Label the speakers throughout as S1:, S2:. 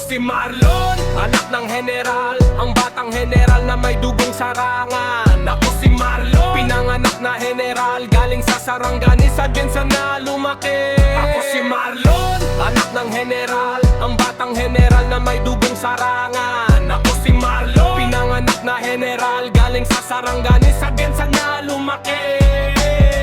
S1: si Marlon, anak ng general, ang batang general na may dugong sarangan. Ako si Marlon, pinanganak na general, galing sa Sarangani, sa Jensa na lumaki. Ako si Marlon, anak ng general, ang batang general na may dugong sarangan. Ako si Marlon, pinanganak na general, galing sa Sarangani, sa Jensa na lumaki.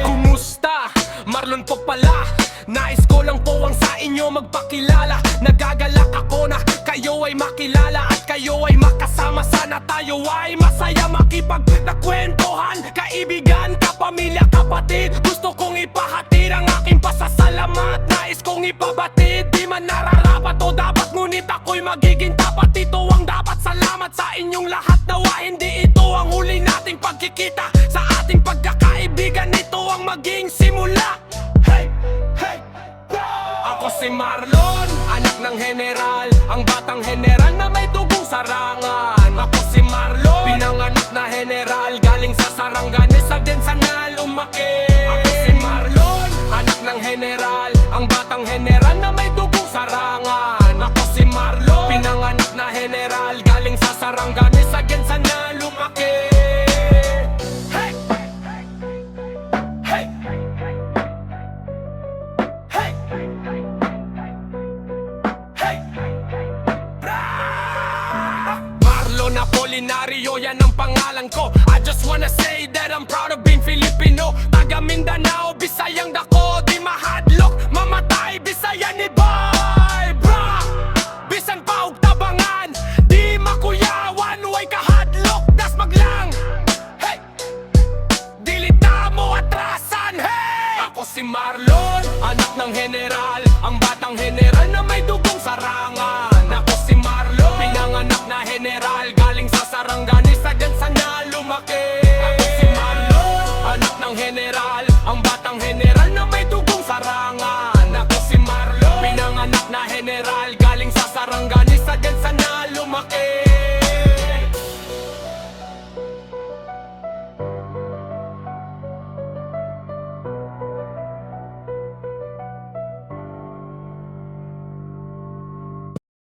S1: Kumusta? Marlon po pala. Nais ko lang po ang sa inyo magpakilala. Nagagalak ako na kayo ay makilala at kayo ay makasama. Sana tayo ay masaya makipagkwentuhan. Kaibigan, kapamilya, kapatid, gusto kong ipahatid ang aking pasasalamat. Nais kong ipabatid, di man nararapat o dapat, ngunit ako'y magiging tapat. Ito ang dapat, salamat sa inyong lahat. Nawa hindi ito ang huli nating pagkikita. Sa ating pagkakaibigan, ito ang maging simula. Hey! Hey! Ako si Marlon, anak ng general, ang batang general na may dugong sarangan. Ako si Marlon, pinanganak na general, galing sa Sarangani, sa Jensa na lumaki. Ako si Marlon, anak ng general, ang batang general na may dugong sarangan. Ako si Marlon, pinanganak na general, galing sa Sarangani, sa Jensa na lumaki. Marlon Apolinario, yan ang pangalan ko. I just wanna say that I'm proud of being Filipino.